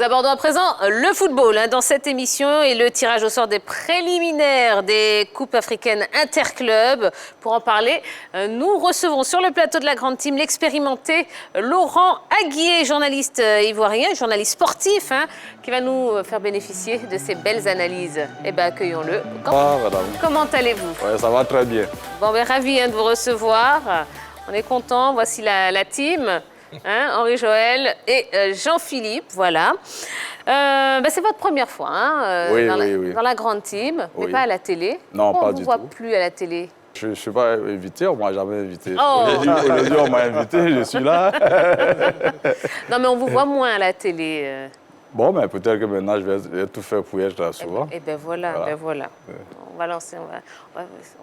abordons à présent le football dans cette émission et le tirage au sort des préliminaires des Coupes africaines interclubs. Pour en parler, nous recevons sur le plateau de la Grande Team l'expérimenté Laurent Aguier, journaliste ivoirien, journaliste sportif, qui va nous faire bénéficier de ces belles analyses. Eh bien, accueillons-le. Comment allez-vous? Ouais, ça va très bien. Bon, ben, ravi de vous recevoir. On est content. Voici la team. Henri Joël et Jean-Philippe, voilà. C'est votre première fois dans la Grande Team, mais pas à la télé. Non, pas du tout. On ne vous voit plus à la télé. Je ne suis pas invité, on ne m'a jamais invité. Aujourd'hui, on m'a invité, je suis là. Non, mais on vous voit moins à la télé. Bon, mais peut-être que maintenant, je vais tout faire pour être là souvent. Et bien voilà. On va lancer,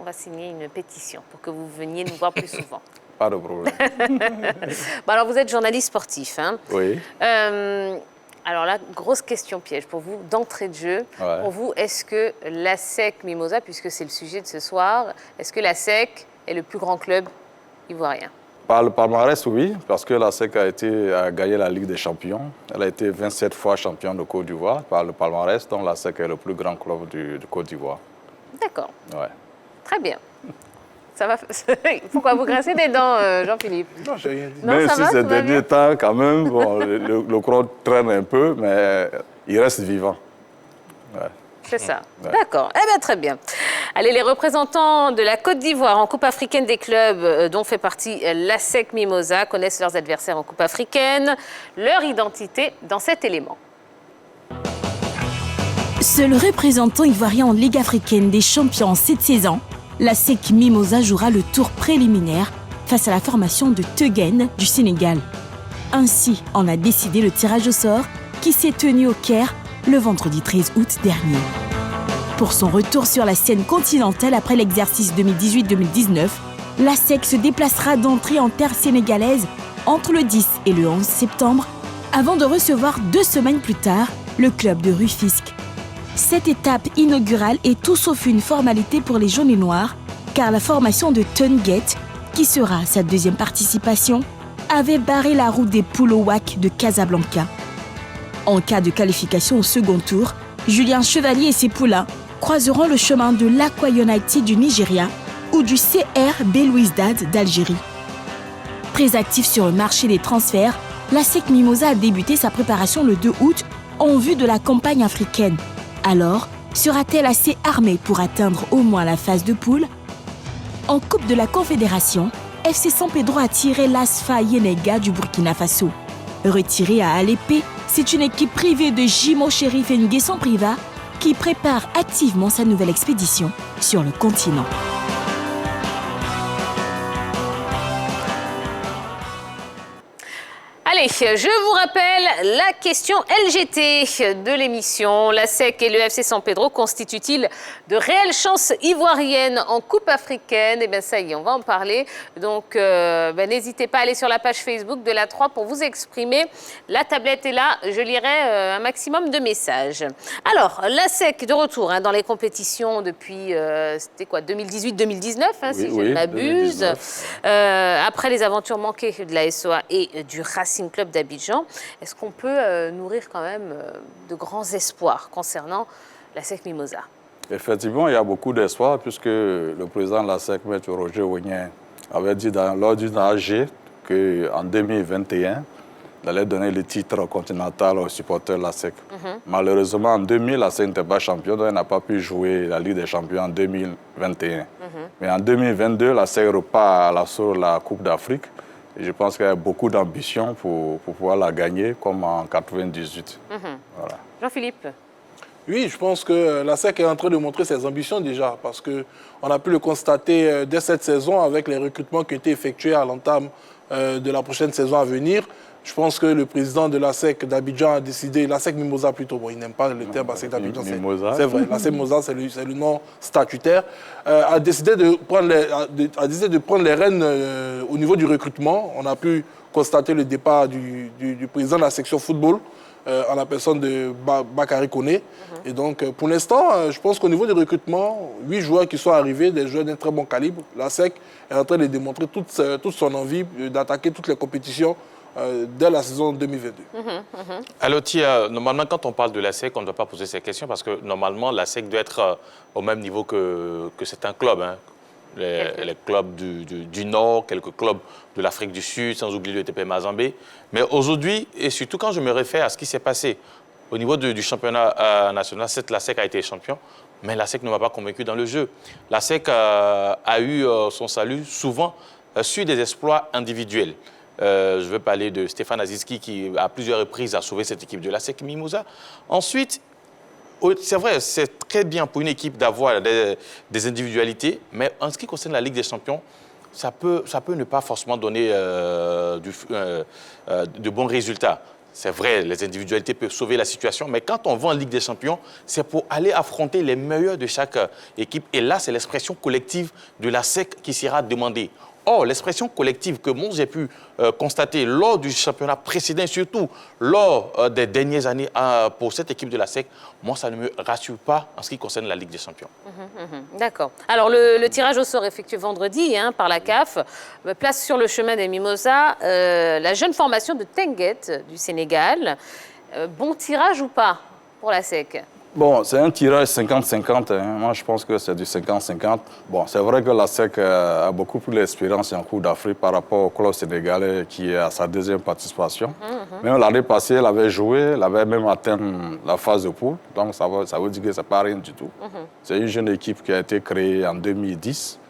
on va signer une pétition pour que vous veniez nous voir plus souvent. Pas de problème. Alors, vous êtes journaliste sportif. Oui. Alors là, grosse question piège pour vous, d'entrée de jeu. Ouais. Pour vous, est-ce que l'ASEC Mimosa, puisque c'est le sujet de ce soir, est-ce que l'ASEC est le plus grand club ivoirien? Par le palmarès, oui, parce que l'ASEC a gagné la Ligue des Champions. Elle a été 27 fois championne de Côte d'Ivoire. Par le palmarès, donc l'ASEC est le plus grand club de Côte d'Ivoire. D'accord. Ouais. Très bien. Ça va. Pourquoi vous grincez des dents, Jean-Philippe? Non, j'ai rien dit. Même si ces derniers temps, quand même, bon, le crowd traîne un peu, mais il reste vivant. Ouais. C'est ça. Ouais. D'accord. Eh bien, très bien. Allez, les représentants de la Côte d'Ivoire en Coupe africaine des clubs, dont fait partie l'ASEC Mimosa, connaissent leurs adversaires en Coupe africaine, leur identité dans cet élément. Seul représentant ivoirien en Ligue africaine des champions cette saison, l'ASEC Mimosa jouera le tour préliminaire face à la formation de Teuguen du Sénégal. Ainsi, on a décidé le tirage au sort qui s'est tenu au Caire le vendredi 13 août dernier. Pour son retour sur la scène continentale après l'exercice 2018-2019, l'ASEC se déplacera d'entrée en terre sénégalaise entre le 10 et le 11 septembre avant de recevoir 2 semaines plus tard le club de Rufisque. Cette étape inaugurale est tout sauf une formalité pour les jaunes et noirs, car la formation de Teuguen, qui sera sa deuxième participation, avait barré la route des poules au WAC de Casablanca. En cas de qualification au second tour, Julien Chevalier et ses poulains croiseront le chemin de l'Aqua United du Nigeria ou du CR Belouizdad d'Algérie. Très actif sur le marché des transferts, l'ASEC Mimosa a débuté sa préparation le 2 août en vue de la campagne africaine. Alors, sera-t-elle assez armée pour atteindre au moins la phase de poule? En Coupe de la Confédération, FC San Pedro a tiré l'ASFA Yenega du Burkina Faso. Retirée à Alépé, c'est une équipe privée de Jimo Sheriff Nguessan Priva qui prépare activement sa nouvelle expédition sur le continent. Allez, je vous rappelle la question LGT de l'émission. l'ASEC et le FC San Pedro constituent-ils de réelles chances ivoiriennes en Coupe africaine? Eh bien, ça y est, on va en parler. Donc, n'hésitez pas à aller sur la page Facebook de la 3 pour vous exprimer. La tablette est là, je lirai un maximum de messages. Alors, l'ASEC de retour dans les compétitions depuis, c'était quoi, 2018-2019, si je ne m'abuse. Après les aventures manquées de la SOA et du Racing Club d'Abidjan, est-ce qu'on peut nourrir quand même de grands espoirs concernant l'ASEC Mimosa? Effectivement, il y a beaucoup d'espoir puisque le président de l'ASEC, M. Roger Wagner, avait dit lors d'une AG qu'en 2021, il allait donner le titre continental aux supporters de l'ASEC. Malheureusement, en 2000, l'ASEC n'était pas champion, donc il n'a pas pu jouer la Ligue des champions en 2021. Mais en 2022, l'ASEC repart à l'assaut de la Coupe d'Afrique. Et je pense qu'il y a beaucoup d'ambition pour pouvoir la gagner, comme en 98. Voilà. Jean-Philippe? Oui, je pense que l'ASEC est en train de montrer ses ambitions déjà, parce qu'on a pu le constater dès cette saison avec les recrutements qui ont été effectués à l'entame de la prochaine saison à venir. Je pense que le président de l'ASEC d'Abidjan a décidé, l'ASEC Mimosa plutôt, bon, il n'aime pas le terme ASEC d'Abidjan, c'est vrai, l'ASEC Mimosa c'est le nom statutaire, a décidé de prendre les rênes au niveau du recrutement. On a pu constater le départ du président de la section football, en la personne de Bakary Koné. Et donc, pour l'instant, je pense qu'au niveau du recrutement, 8 joueurs qui sont arrivés, des joueurs d'un très bon calibre, l'ASEC est en train de démontrer toute son envie d'attaquer toutes les compétitions dès la saison 2022. Alors, normalement, quand on parle de la SEC, on ne doit pas poser ces questions parce que normalement, la SEC doit être au même niveau que certains clubs. Hein. Les clubs du Nord, quelques clubs de l'Afrique du Sud, sans oublier le TP Mazembe. Mais aujourd'hui, et surtout quand je me réfère à ce qui s'est passé au niveau du championnat national, certes, la SEC a été champion, mais la SEC ne m'a pas convaincu dans le jeu. La SEC a eu son salut souvent sur des exploits individuels. Je veux parler de Stéphane Aziski qui, à plusieurs reprises, a sauvé cette équipe de la SEC Mimosa. Ensuite, c'est vrai, c'est très bien pour une équipe d'avoir des individualités, mais en ce qui concerne la Ligue des Champions, ça peut ne pas forcément donner de bons résultats. C'est vrai, les individualités peuvent sauver la situation, mais quand on va en Ligue des Champions, c'est pour aller affronter les meilleurs de chaque équipe. Et là, c'est l'expression collective de la SEC qui sera demandée. Or, l'expression collective que moi j'ai pu constater lors du championnat précédent, surtout lors des dernières années pour cette équipe de la SEC, moi, ça ne me rassure pas en ce qui concerne la Ligue des Champions. D'accord. Alors, le tirage au sort effectué vendredi par la CAF place sur le chemin des Mimosas la jeune formation de Tenguet du Sénégal. Bon tirage ou pas pour la SEC? Bon, c'est un tirage 50-50. Hein. Moi, je pense que c'est du 50-50. Bon, c'est vrai que la SEC a beaucoup plus d'expérience en Coupe d'Afrique par rapport au club sénégalais qui est à sa deuxième participation. Même l'année passée, elle avait joué, elle avait même atteint la phase de poule. Donc, ça veut dire que ce n'est pas rien du tout. C'est une jeune équipe qui a été créée en 2010.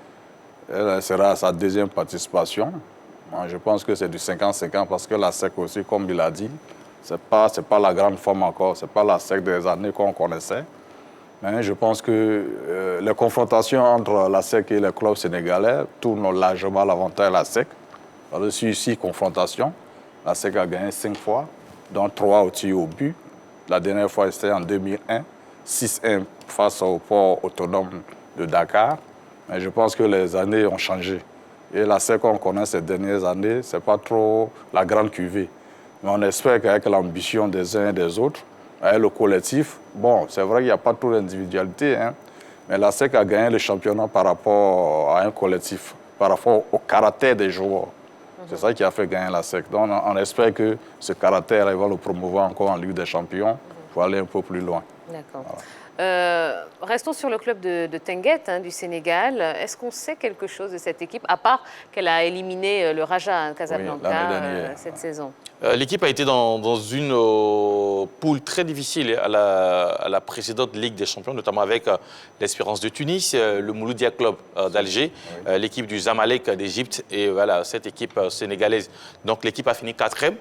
Elle sera à sa deuxième participation. Moi, je pense que c'est du 50-50 parce que la SEC aussi, comme il a dit, ce n'est pas la grande forme encore, ce n'est pas la SEC des années qu'on connaissait. Mais je pense que les confrontations entre la SEC et les clubs sénégalais tournent largement l'avantage de la SEC. Sur 6 confrontations, la SEC a gagné 5 fois, dont 3 au tir au but. La dernière fois, c'était en 2001, 6-1 face au port autonome de Dakar. Mais je pense que les années ont changé. Et la SEC qu'on connaît ces dernières années, ce n'est pas trop la grande cuvée. Mais on espère qu'avec l'ambition des uns et des autres, avec le collectif, bon, c'est vrai qu'il n'y a pas trop d'individualité, hein, mais la SEC a gagné le championnat par rapport à un collectif, par rapport au caractère des joueurs. C'est ça qui a fait gagner la SEC. Donc on espère que ce caractère, il va le promouvoir encore en Ligue des Champions pour aller un peu plus loin. D'accord. Voilà. Restons sur le club de Tenguet du Sénégal. Est-ce qu'on sait quelque chose de cette équipe, à part qu'elle a éliminé le Raja Casablanca cette saison? L'équipe a été dans une poule très difficile à la précédente Ligue des Champions, notamment avec l'Espérance de Tunis, le Mouloudia Club d'Alger, l'équipe du Zamalek d'Égypte et voilà, cette équipe sénégalaise. Donc l'équipe a fini 4e.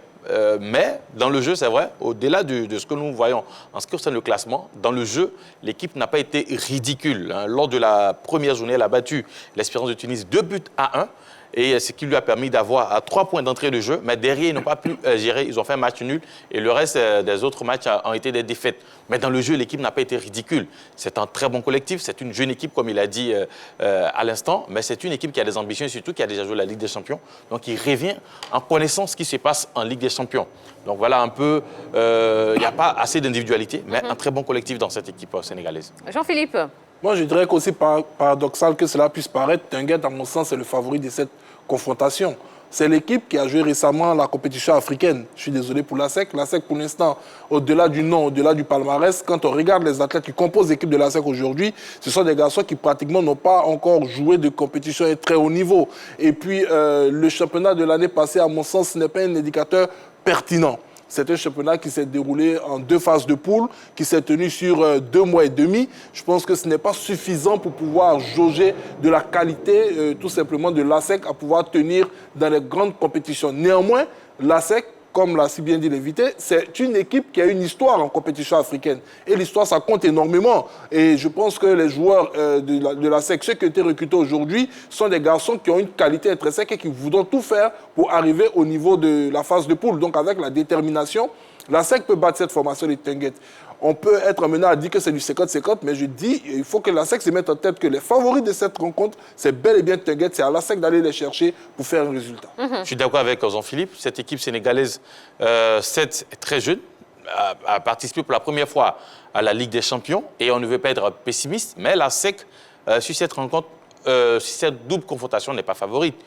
Mais dans le jeu, c'est vrai, au-delà de ce que nous voyons en ce qui concerne le classement, dans le jeu, l'équipe n'a pas été ridicule. Hein. Lors de la première journée, elle a battu l'Espérance de Tunis 2-1. Et ce qui lui a permis d'avoir 3 points d'entrée de jeu. Mais derrière, ils n'ont pas pu gérer. Ils ont fait un match nul. Et le reste des autres matchs ont été des défaites. Mais dans le jeu, l'équipe n'a pas été ridicule. C'est un très bon collectif. C'est une jeune équipe, comme il a dit à l'instant. Mais c'est une équipe qui a des ambitions et surtout qui a déjà joué la Ligue des Champions. Donc, il revient en connaissant ce qui se passe en Ligue des Champions. Donc, voilà un peu... Il n'y a pas assez d'individualité, mais un très bon collectif dans cette équipe sénégalaise. Jean-Philippe? Moi, je dirais qu'aussi paradoxal que cela puisse paraître, Tenguet, à mon sens, est le favori de cette confrontation. C'est l'équipe qui a joué récemment la compétition africaine. Je suis désolé pour la SEC. La SEC, pour l'instant, au-delà du nom, au-delà du palmarès, quand on regarde les athlètes qui composent l'équipe de la SEC aujourd'hui, ce sont des garçons qui pratiquement n'ont pas encore joué de compétition à très haut niveau. Et puis, le championnat de l'année passée, à mon sens, ce n'est pas un indicateur pertinent. C'est un championnat qui s'est déroulé en 2 phases de poule, qui s'est tenu sur 2 mois et demi. Je pense que ce n'est pas suffisant pour pouvoir jauger de la qualité, tout simplement, de l'ASEC à pouvoir tenir dans les grandes compétitions. Néanmoins, l'ASEC, comme l'a si bien dit l'invité, c'est une équipe qui a une histoire en compétition africaine. Et l'histoire, ça compte énormément. Et je pense que les joueurs de la SEC, ceux qui ont été recrutés aujourd'hui, sont des garçons qui ont une qualité intrinsèque et qui voudront tout faire pour arriver au niveau de la phase de poule. Donc avec la détermination, la SEC peut battre cette formation de Tenguet. On peut être amené à dire que c'est du 50-50, mais je dis il faut que la SEC se mette en tête que les favoris de cette rencontre, c'est bel et bien Tenguet. C'est à la SEC d'aller les chercher pour faire un résultat. Je suis d'accord avec Jean-Philippe. Cette équipe sénégalaise, 7 est très jeune, a participé pour la première fois à la Ligue des Champions et on ne veut pas être pessimiste, mais la SEC, sur cette rencontre, sur cette double confrontation, n'est pas favorite.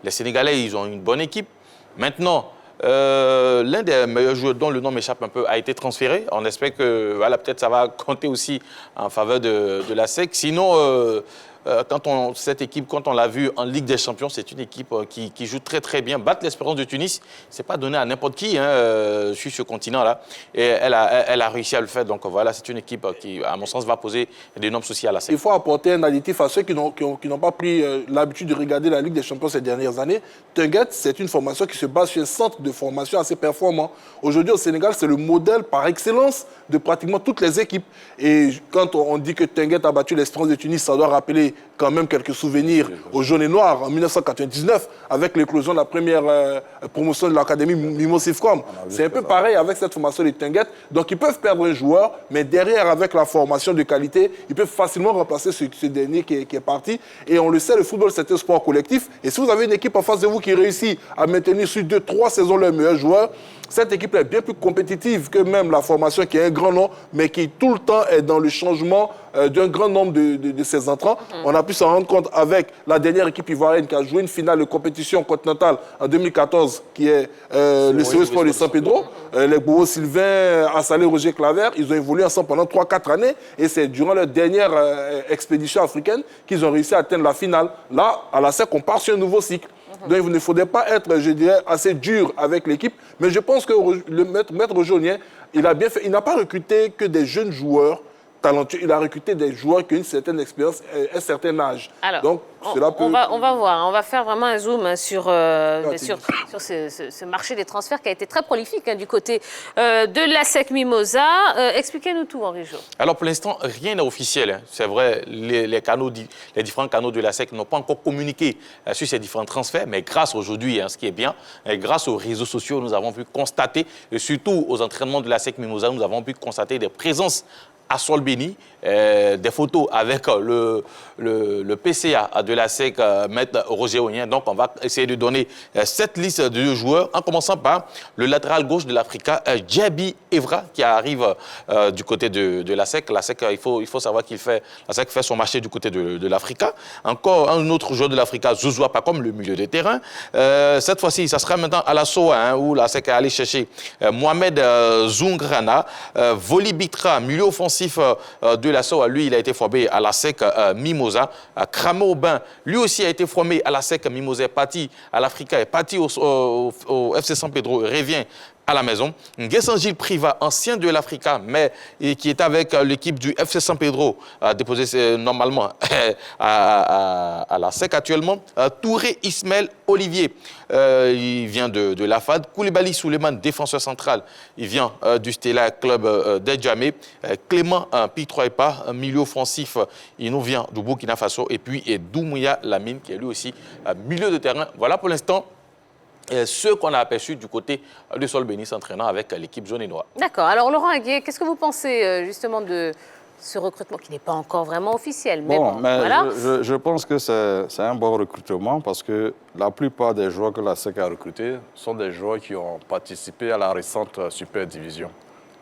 Les Sénégalais, ils ont une bonne équipe. Maintenant, L'un des meilleurs joueurs dont le nom m'échappe un peu a été transféré. On espère que voilà, peut-être ça va compter aussi en faveur de la SEC. Sinon, cette équipe, quand on l'a vu en Ligue des Champions, c'est une équipe qui joue très très bien. Battre l'Espérance de Tunis, c'est pas donné à n'importe qui sur ce continent-là. Et elle a réussi à le faire. Donc voilà, c'est une équipe qui, à mon sens, va poser d'énormes soucis à la SEC. Il faut apporter un additif à ceux qui n'ont pas pris l'habitude de regarder la Ligue des Champions ces dernières années. Tenguet, c'est une formation qui se base sur un centre de formation assez performant. Aujourd'hui, au Sénégal, c'est le modèle par excellence de pratiquement toutes les équipes. Et quand on dit que Tenguet a battu l'Espérance de Tunis, ça doit rappeler quand même quelques souvenirs aux jaunes et noirs en 1999 avec l'éclosion de la première promotion de l'académie Mimosifcom. C'est un peu pareil avec cette formation de Tenguet. Donc ils peuvent perdre un joueur, mais derrière, avec la formation de qualité, ils peuvent facilement remplacer ce dernier qui est parti. Et on le sait, le football, c'est un sport collectif. Et si vous avez une équipe en face de vous qui réussit à maintenir sur 2-3 saisons leurs meilleurs joueurs, cette équipe est bien plus compétitive que même la formation qui est un grand nom, mais qui tout le temps est dans le changement d'un grand nombre de ses entrants. On a pu s'en rendre compte avec la dernière équipe ivoirienne qui a joué une finale de compétition continentale en 2014, qui est le CE Sport de San Pedro. Les Bobo Sylvain, Assalé, Roger Claver, ils ont évolué ensemble pendant 3-4 années et c'est durant leur dernière expédition africaine qu'ils ont réussi à atteindre la finale. Là, à la SEC, on part sur un nouveau cycle. Donc il ne faudrait pas être, je dirais, assez dur avec l'équipe. Mais je pense que le maître Rojonien, il a bien fait. Il n'a pas recruté que des jeunes joueurs talentueux. Il a recruté des joueurs qui ont une certaine expérience et un certain âge. Alors, donc, cela peut... on va voir. On va faire vraiment un zoom sur ce marché des transferts qui a été très prolifique du côté de la SEC Mimosa. Expliquez-nous tout, Henri Jo. Alors, pour l'instant, rien n'est officiel. C'est vrai, les différents canaux de la SEC n'ont pas encore communiqué sur ces différents transferts, mais grâce aujourd'hui, ce qui est bien, grâce aux réseaux sociaux, nous avons pu constater, et surtout aux entraînements de la SEC Mimosa, nous avons pu constater des présences à Solbeni, des photos avec le PCA de la SEC, Maître Roger Onien. Donc, on va essayer de donner cette liste de joueurs, en commençant par le latéral gauche de l'Africa, Djabi Evra, qui arrive du côté de la SEC. La SEC, il faut savoir la SEC fait son marché du côté de l'Africa. Encore un autre joueur de l'Africa, Zouzoua Pakom, le milieu de terrain. Cette fois-ci, ça sera maintenant à la SOA, où la SEC est allée chercher Mohamed Zoungrana, Voli Bitra, milieu offensif de la SOA, lui, il a été formé à la SEC Mimosa. Kramé Aubin, lui aussi a été formé à la SEC Mimosa, est parti à l'Africa, est parti au FC San Pedro, revient à la maison. Nguessan Gilles Priva, ancien de l'Africa, mais qui est avec l'équipe du FC San Pedro, a déposé normalement à la SEC actuellement. Touré Ismaël Olivier, il vient de la FAD. Koulibaly Souleymane, défenseur central, il vient du Stella Club d'Edjamé. Clément Pitroipa, milieu offensif, il nous vient du Burkina Faso. Et puis Doumouya Lamine, qui est lui aussi milieu de terrain. Voilà pour l'instant ce qu'on a aperçu du côté de Solbeni s'entraînant avec l'équipe jaune et noire. D'accord. Alors, Laurent Aguier, qu'est-ce que vous pensez justement de ce recrutement qui n'est pas encore vraiment officiel? Mais voilà. Je pense que c'est un bon recrutement parce que la plupart des joueurs que la SEC a recrutés sont des joueurs qui ont participé à la récente Super Division.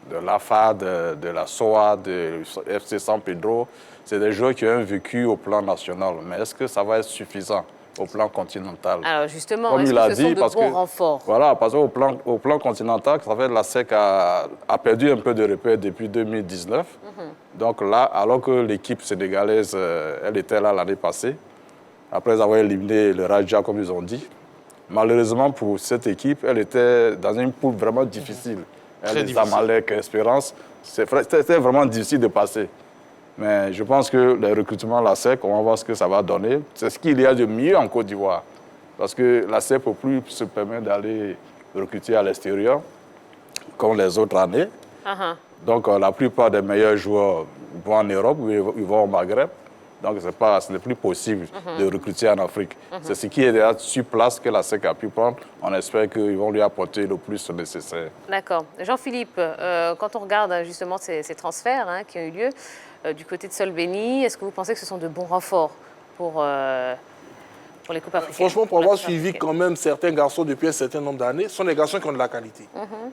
De l'AFAD, de la SOA, de FC San Pedro. C'est des joueurs qui ont vécu au plan national. Mais est-ce que ça va être suffisant au plan continental? Alors justement, est-ce que ce sont de bons renforts? Voilà, parce qu'au plan continental, ça fait la SEC a perdu un peu de repères depuis 2019. Donc là, alors que l'équipe sénégalaise, elle était là l'année passée, après avoir éliminé le Raja, comme ils ont dit, malheureusement pour cette équipe, elle était dans une poule vraiment difficile. Les Zamalek, Espérance, c'était vraiment difficile de passer. Mais je pense que les recrutements de la SEC, on va voir ce que ça va donner. C'est ce qu'il y a de mieux en Côte d'Ivoire. Parce que la SEC ne peut plus se permettre d'aller recruter à l'extérieur, comme les autres années. Donc la plupart des meilleurs joueurs vont en Europe, ils vont au Maghreb. Donc ce n'est plus possible de recruter en Afrique. C'est ce qui est déjà sur place que la SEC a pu prendre. On espère qu'ils vont lui apporter le plus nécessaire. D'accord. Jean-Philippe, quand on regarde justement ces transferts qui ont eu lieu du côté de Solbeni, est-ce que vous pensez que ce sont de bons renforts pour les coupes africaines? Franchement, pour avoir suivi quand même certains garçons depuis un certain nombre d'années, ce sont des garçons qui ont de la qualité.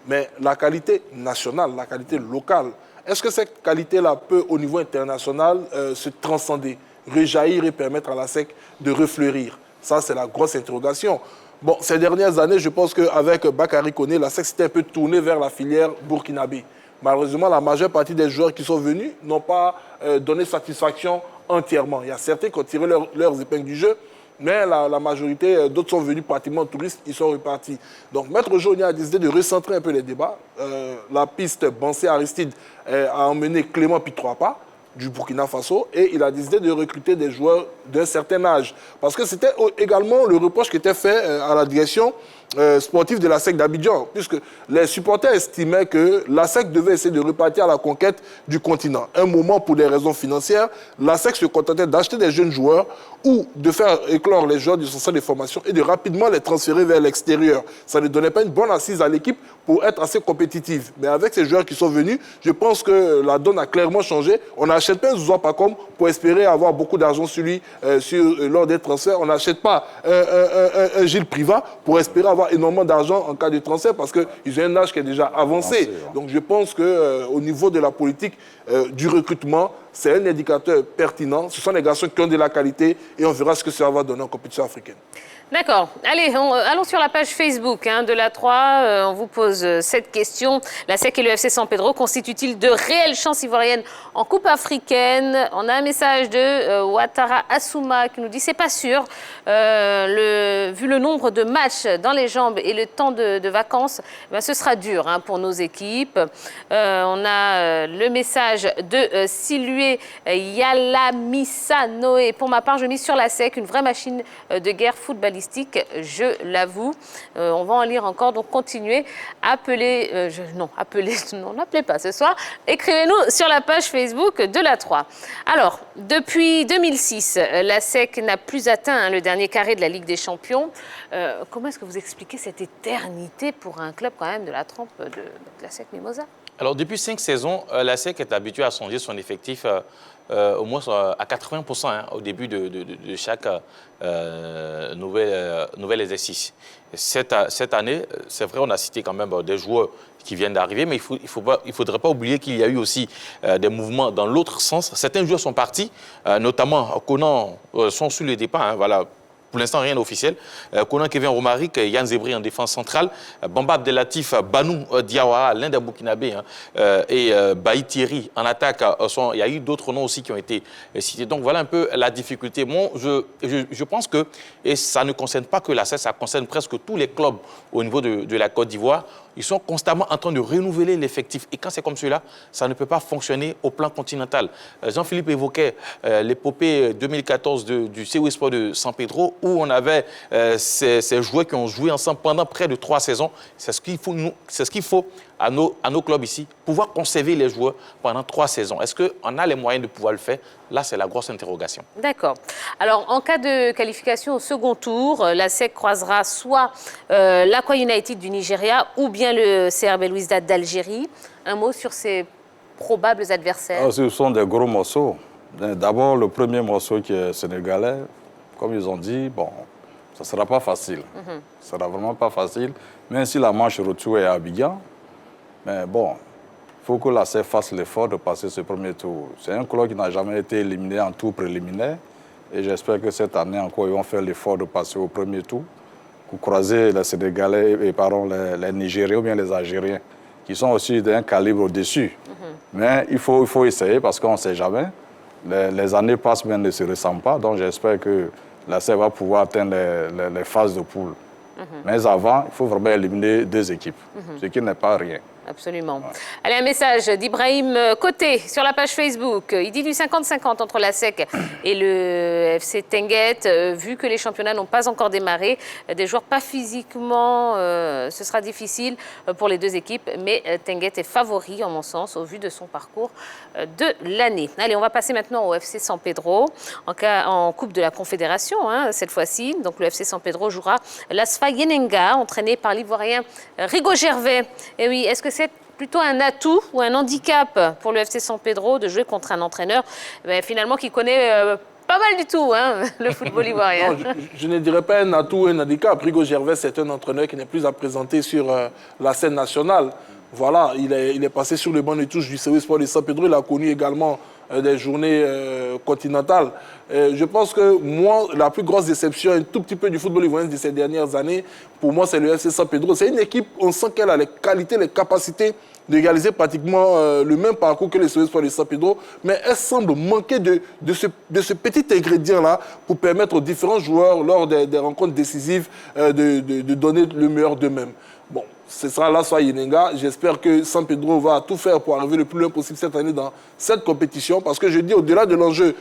Mais la qualité nationale, la qualité locale, est-ce que cette qualité-là peut, au niveau international, se transcender, rejaillir et permettre à la SEC de refleurir? Ça, c'est la grosse interrogation. Bon, ces dernières années, je pense qu'avec Bakary Koné, la SEC s'était un peu tournée vers la filière burkinabé. Malheureusement, la majeure partie des joueurs qui sont venus n'ont pas donné satisfaction entièrement. Il y a certains qui ont tiré leurs épingles du jeu, mais la majorité, d'autres sont venus pratiquement touristes, ils sont repartis. Donc, Maître Jonia a décidé de recentrer un peu les débats. La piste Bansé-Aristide a emmené Clément Pitroapa du Burkina Faso et il a décidé de recruter des joueurs d'un certain âge. Parce que c'était également le reproche qui était fait à la direction sportive de la SEC d'Abidjan, puisque les supporters estimaient que la SEC devait essayer de repartir à la conquête du continent. Un moment, pour des raisons financières, la SEC se contentait d'acheter des jeunes joueurs ou de faire éclore les joueurs du centre de formation et de rapidement les transférer vers l'extérieur. Ça ne donnait pas une bonne assise à l'équipe pour être assez compétitive. Mais avec ces joueurs qui sont venus, je pense que la donne a clairement changé. On n'achète pas un Zouzoua Pacom pour espérer avoir beaucoup d'argent sur lui lors des transferts. On n'achète pas un Gilles Privat pour espérer avoir énormément d'argent en cas de transfert parce qu'ils ont un âge qui est déjà avancé. Donc je pense qu'au niveau de la politique du recrutement, c'est un indicateur pertinent. Ce sont des garçons qui ont de la qualité et on verra ce que ça va donner en compétition africaine. D'accord. Allez, allons sur la page Facebook de la 3. On vous pose cette question. La SEC et le FC San Pedro constituent-ils de réelles chances ivoiriennes en Coupe africaine? On a un message de Ouattara Assouma qui nous dit c'est pas sûr. Vu le nombre de matchs dans les jambes et le temps de vacances, ben, ce sera dur pour nos équipes. On a le message de Silué Yalamissa Noé. Pour ma part, je mise sur la SEC, une vraie machine de guerre footballistique. Je l'avoue. On va en lire encore, donc continuez. Appelez, n'appelez pas ce soir. Écrivez-nous sur la page Facebook de la 3. Alors, depuis 2006, la SEC n'a plus atteint le dernier carré de la Ligue des Champions. Comment est-ce que vous expliquez cette éternité pour un club quand même de la trempe de la SEC Mimosa? Alors, depuis 5 saisons, la SEC est habituée à changer son effectif au moins à 80% au début de chaque nouvel exercice. Cette année, c'est vrai, on a cité quand même des joueurs qui viennent d'arriver, mais il ne faudrait pas oublier qu'il y a eu aussi des mouvements dans l'autre sens. Certains joueurs sont partis, notamment Conan sont sur le départ, voilà. Pour l'instant, rien d'officiel. Conan Kevin Romaric, Yann Zebri en défense centrale, Bamba Abdelatif, Banou Diawara, l'un des Burkinabés, et Baï Thierry en attaque. Il y a eu d'autres noms aussi qui ont été cités. Donc voilà un peu la difficulté. Moi, je pense que, et ça ne concerne pas que la SEC, ça concerne presque tous les clubs au niveau de la Côte d'Ivoire. Ils sont constamment en train de renouveler l'effectif. Et quand c'est comme cela, ça ne peut pas fonctionner au plan continental. Jean-Philippe évoquait l'épopée 2014 du COE Sport de San Pedro, où on avait ces joueurs qui ont joué ensemble pendant près de 3 saisons. C'est ce qu'il faut à nos clubs ici, pouvoir conserver les joueurs pendant 3 saisons. Est-ce qu'on a les moyens de pouvoir le faire? Là, c'est la grosse interrogation. D'accord. Alors, en cas de qualification au second tour, la SEC croisera soit l'Aqua United du Nigeria ou bien le CR Belouizdad d'Algérie. Un mot sur ces probables adversaires? Ce sont des gros morceaux. D'abord, le premier morceau qui est sénégalais, comme ils ont dit, bon, ça ne sera pas facile. Ça ne sera vraiment pas facile, même si la manche retour est à Abidjan. Mais bon, il faut que la SEC fasse l'effort de passer ce premier tour. C'est un club qui n'a jamais été éliminé en tour préliminaire. Et j'espère que cette année encore, ils vont faire l'effort de passer au premier tour pour croiser les Sénégalais et les Nigériens ou bien les Algériens, qui sont aussi d'un calibre au-dessus. Mais il faut essayer parce qu'on ne sait jamais. Les années passent mais ne se ressemblent pas. Donc j'espère que la SEC va pouvoir atteindre les phases de poule. Mais avant, il faut vraiment éliminer 2 équipes, ce qui n'est pas rien. Absolument. Ouais. Allez, un message d'Ibrahim Côté sur la page Facebook. Il dit du 50-50 entre la SEC et le FC Tenguet. Vu que les championnats n'ont pas encore démarré, des joueurs pas physiquement, ce sera difficile pour les 2 équipes. Mais Tenguet est favori, en mon sens, au vu de son parcours de l'année. Allez, on va passer maintenant au FC San Pedro, en Coupe de la Confédération, cette fois-ci. Donc le FC San Pedro jouera l'Asfa Yenenga, entraîné par l'Ivoirien Rigo Gervais. Et oui, est-ce que c'est plutôt un atout ou un handicap pour le FC San Pedro de jouer contre un entraîneur finalement qui connaît pas mal du tout le football ivoirien? Non, je ne dirais pas un atout ou un handicap. Rigo Gervais, c'est un entraîneur qui n'est plus à présenter sur la scène nationale. Voilà, il est passé sur le banc de touche du COE Sport de San Pedro. Il a connu également des journées continentales. Je pense que moi, la plus grosse déception, un tout petit peu du football ivoirien de ces dernières années, pour moi, c'est le FC San Pedro. C'est une équipe, on sent qu'elle a les qualités, les capacités de réaliser pratiquement le même parcours que les Sports de San Pedro, mais elle semble manquer de ce petit ingrédient-là pour permettre aux différents joueurs, lors des rencontres décisives, de donner le meilleur d'eux-mêmes. Bon, ce sera là soit Yenenga. J'espère que San Pedro va tout faire pour arriver le plus loin possible cette année dans cette compétition. Parce que je dis, au-delà de l'enjeu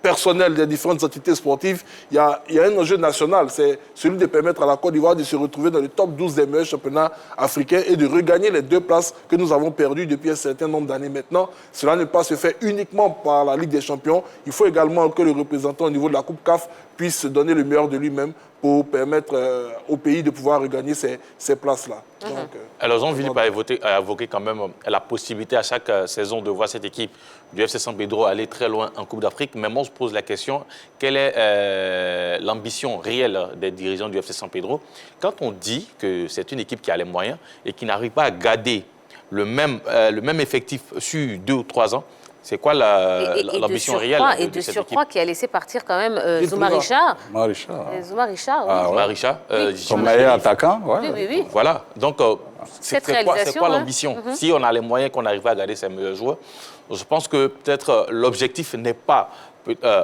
personnel des différentes entités sportives, il y a un enjeu national. C'est celui de permettre à la Côte d'Ivoire de se retrouver dans le top 12 des meilleurs championnats africains et de regagner les 2 places que nous avons perdues depuis un certain nombre d'années maintenant. Cela ne peut pas se faire uniquement par la Ligue des Champions. Il faut également que le représentant au niveau de la Coupe CAF puisse donner le meilleur de lui-même pour permettre au pays de pouvoir regagner ces places-là. Alors, Jean-Philippe a évoqué quand même la possibilité à chaque saison de voir cette équipe du FC San Pedro aller très loin en Coupe d'Afrique. Mais moi, on se pose la question, quelle est l'ambition réelle des dirigeants du FC San Pedro quand on dit que c'est une équipe qui a les moyens et qui n'arrive pas à garder le même effectif sur 2 ou 3 ans? C'est quoi l'ambition réelle de cette équipe? Et de surcroît qui a laissé partir quand même Zouma Richard. Zouma Richard, oui. Zouma Richard. Son meilleur attaquant, oui. Voilà, donc c'est quoi l'ambition? Si on a les moyens qu'on arrive à garder ces meilleurs joueurs, je pense que peut-être l'objectif n'est pas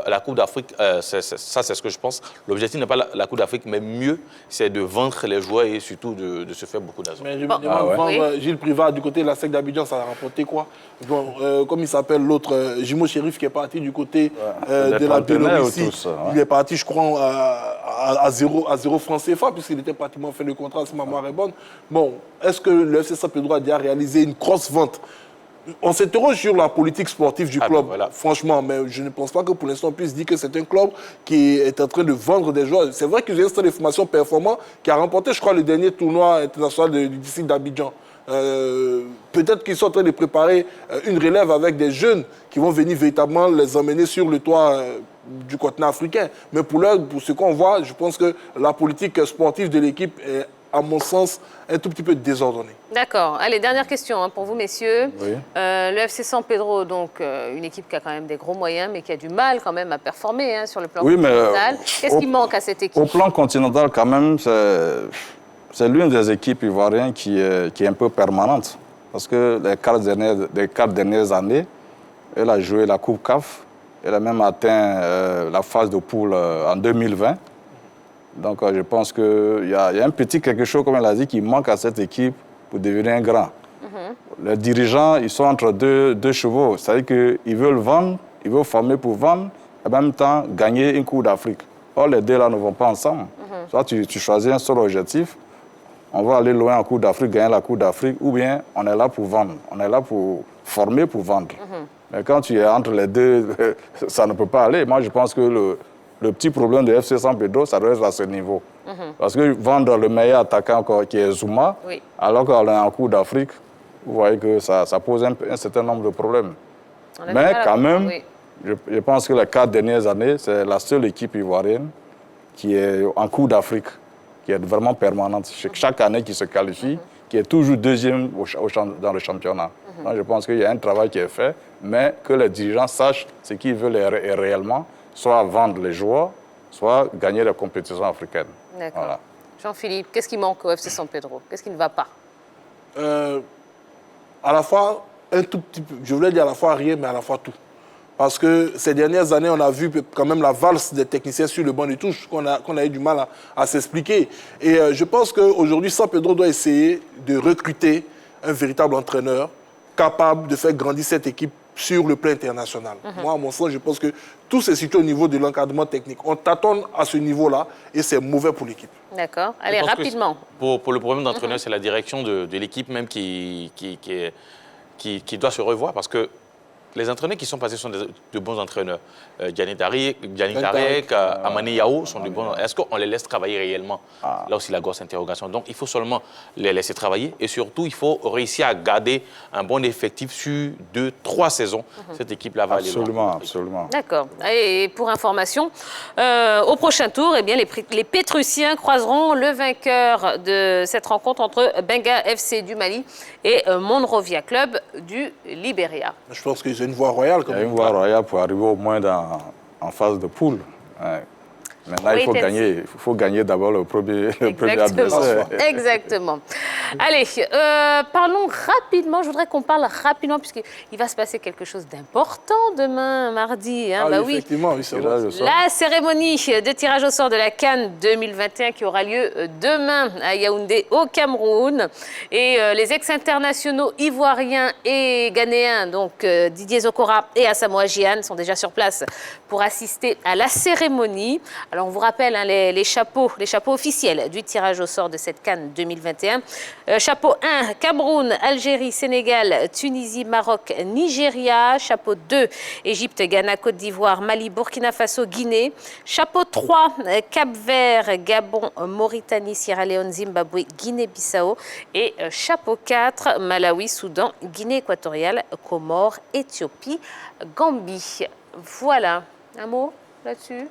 la Coupe d'Afrique, ça c'est ce que je pense. L'objectif n'est pas la Coupe d'Afrique, mais mieux, c'est de vendre les joueurs et surtout de se faire beaucoup d'argent. Mais je me demande, vendre Gilles Privat du côté de la SEC d'Abidjan, ça a rapporté quoi? Bon, comme il s'appelle l'autre, Jimo Chérif, qui est parti du côté de la Biélorussie. Il est parti, je crois, à 0 francs CFA, puisqu'il était pratiquement fait le contrat, si ma mémoire est bonne. Bon, est-ce que le FC San Pedro a déjà réalisé une grosse vente? On s'interroge sur la politique sportive du club, franchement, mais je ne pense pas que pour l'instant on puisse dire que c'est un club qui est en train de vendre des joueurs. C'est vrai qu'ils ont un centre de formation performant qui a remporté, je crois, le dernier tournoi international du district d'Abidjan. Peut-être qu'ils sont en train de préparer une relève avec des jeunes qui vont venir véritablement les emmener sur le toit du continent africain. Mais pour ce qu'on voit, je pense que la politique sportive de l'équipe est, à mon sens, un tout petit peu désordonnée. D'accord. Allez, dernière question pour vous, messieurs. Oui. Le FC San Pedro, donc une équipe qui a quand même des gros moyens, mais qui a du mal quand même à performer sur le plan continental. Qu'est-ce qui manque à cette équipe? Au plan continental, quand même, c'est l'une des équipes ivoiriennes qui est un peu permanente. Parce que les 4 dernières années, elle a joué la Coupe CAF. Elle a même atteint la phase de poule en 2020. Donc, je pense qu'il y a un petit quelque chose, comme elle a dit, qui manque à cette équipe pour devenir un grand. Les dirigeants, ils sont entre deux chevaux. C'est-à-dire qu'ils veulent vendre, ils veulent former pour vendre, et en même temps gagner une Coupe d'Afrique. Or, les deux là ne vont pas ensemble. Soit tu choisis un seul objectif, on va aller loin en Coupe d'Afrique, gagner la Coupe d'Afrique, ou bien on est là pour vendre, on est là pour former pour vendre. Mais quand tu es entre les deux, ça ne peut pas aller. Moi, je pense que le petit problème de FC San Pedro, ça doit être à ce niveau. Parce que vendre le meilleur attaquant qui est Zouma, alors qu'on est en Coupe d'Afrique, vous voyez que ça pose un certain nombre de problèmes. Mais quand même, je pense que les 4 dernières années, c'est la seule équipe ivoirienne qui est en Coupe d'Afrique, qui est vraiment permanente. Chaque année qui se qualifie, qui est toujours deuxième dans le championnat. Donc, je pense qu'il y a un travail qui est fait, mais que les dirigeants sachent ce qu'ils veulent réellement, soit vendre les joueurs, soit gagner la compétition africaine. D'accord. Voilà. Jean-Philippe, qu'est-ce qui manque au FC San Pedro? Qu'est-ce qui ne va pas? À la fois, un tout petit peu, je voulais dire à la fois rien, mais à la fois tout. Parce que ces dernières années, on a vu quand même la valse des techniciens sur le banc de touche, qu'on a eu du mal à s'expliquer. Et je pense qu'aujourd'hui, San Pedro doit essayer de recruter un véritable entraîneur capable de faire grandir cette équipe sur le plan international. Moi, à mon sens, je pense que tout se situe au niveau de l'encadrement technique. On tâtonne à ce niveau-là et c'est mauvais pour l'équipe. D'accord. Allez, rapidement. Pour le problème d'entraîneur, c'est la direction de l'équipe même qui doit se revoir parce que les entraîneurs qui sont passés sont de bons entraîneurs. Gianni Tarek, Amani Yao sont de bons. Est-ce qu'on les laisse travailler réellement? Là aussi, la grosse interrogation. Donc, il faut seulement les laisser travailler et surtout, il faut réussir à garder un bon effectif sur 2-3 saisons. Cette équipe-là va aller loin. Absolument. D'accord. Et pour information, au prochain tour, eh bien, les Pétrussiens croiseront le vainqueur de cette rencontre entre Benga FC du Mali et Monrovia Club du Libéria. Je pense qu'ils ils ont une voie royale. Il y a une voie royale pour arriver au moins en phase de poule. Ouais. Maintenant, il faut gagner d'abord le premier adversaire. Exactement. Allez, parlons rapidement. Je voudrais qu'on parle rapidement, puisqu'il va se passer quelque chose d'important demain, mardi. Hein, oui, effectivement, oui, c'est vrai. La cérémonie de tirage au sort de la CAN 2021 qui aura lieu demain à Yaoundé, au Cameroun. Et les ex-internationaux ivoiriens et ghanéens, donc Didier Zokora et Asamoah Gyan, sont déjà sur place pour assister à la cérémonie. Alors, on vous rappelle hein, les chapeaux officiels du tirage au sort de cette CAN 2021. Chapeau 1, Cameroun, Algérie, Sénégal, Tunisie, Maroc, Nigeria. Chapeau 2, Égypte, Ghana, Côte d'Ivoire, Mali, Burkina Faso, Guinée. Chapeau 3, Cap-Vert, Gabon, Mauritanie, Sierra Leone, Zimbabwe, Guinée-Bissau. Et chapeau 4, Malawi, Soudan, Guinée équatoriale, Comores, Éthiopie, Gambie. Voilà. Un mot là-dessus?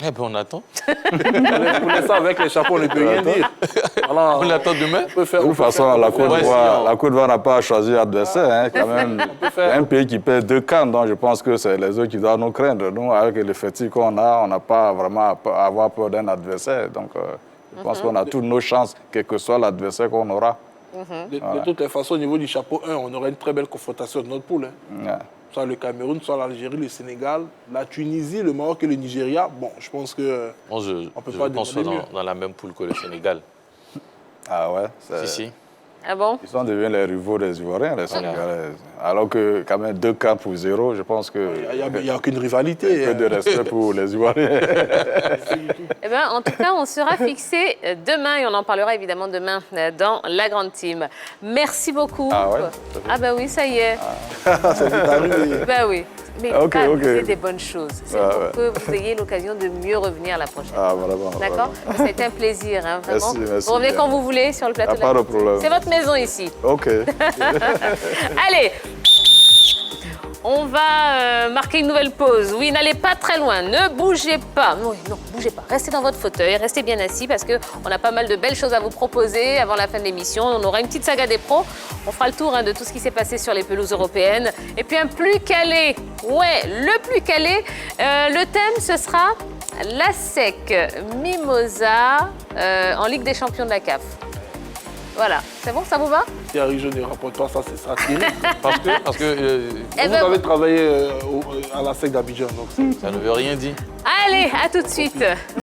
Eh bien, on attend. Pour ça, avec les chapeaux, on ne peut rien dire. Voilà, on attend demain. De toute façon, la Côte d'Ivoire n'a pas choisi l'adversaire. Hein, quand même. Il y a un pays qui perd 2 CAN, donc je pense que c'est les autres qui doivent nous craindre. Nous, avec l'effectif qu'on a, on n'a pas vraiment à avoir peur d'un adversaire. Donc, je pense qu'on a toutes nos chances, quel que soit l'adversaire qu'on aura. De toutes les façons, au niveau du chapeau 1, on aura une très belle confrontation de notre poule. Hein. Ouais. Soit le Cameroun, soit l'Algérie, le Sénégal, la Tunisie, le Maroc et le Nigeria. Bon, je pense que je pense dans la même poule que le Sénégal. Ah ouais? Si. Ah bon? Ils sont devenus les rivaux des Ivoiriens, les Sénégalais. Alors que quand même 2 CAN pour 0, je pense que... Il n'y a aucune rivalité. Un peu de respect pour les Ivoiriens. Eh ben, en tout cas, on sera fixé demain et on en parlera évidemment demain dans la grande team. Merci beaucoup. Ah ouais? Ah bah oui, ça y est. Ça vient d'arriver. Bah oui. Mais c'est des bonnes choses. C'est pour que vous ayez l'occasion de mieux revenir la prochaine fois. Ah, vraiment. D'accord? Ça a été un plaisir, hein, vraiment. Merci. Vous revenez quand vous voulez sur le plateau de la pas de grande team. problème. C'est votre maison ici. OK. Allez, on va marquer une nouvelle pause. Oui, n'allez pas très loin, ne bougez pas. Non, bougez pas. Restez dans votre fauteuil, restez bien assis parce qu'on a pas mal de belles choses à vous proposer avant la fin de l'émission. On aura une petite saga des pros. On fera le tour de tout ce qui s'est passé sur les pelouses européennes. Et puis un plus calé. Ouais, le plus calé. Le thème, ce sera la SEC Mimosa en Ligue des champions de la CAF. Voilà, c'est bon, ça vous va? Thierry, je ne rapporte pas ça, c'est ça. Parce que vous avez travaillé à la SEC d'Abidjan. Ça ne veut rien dire. Allez, à tout de suite.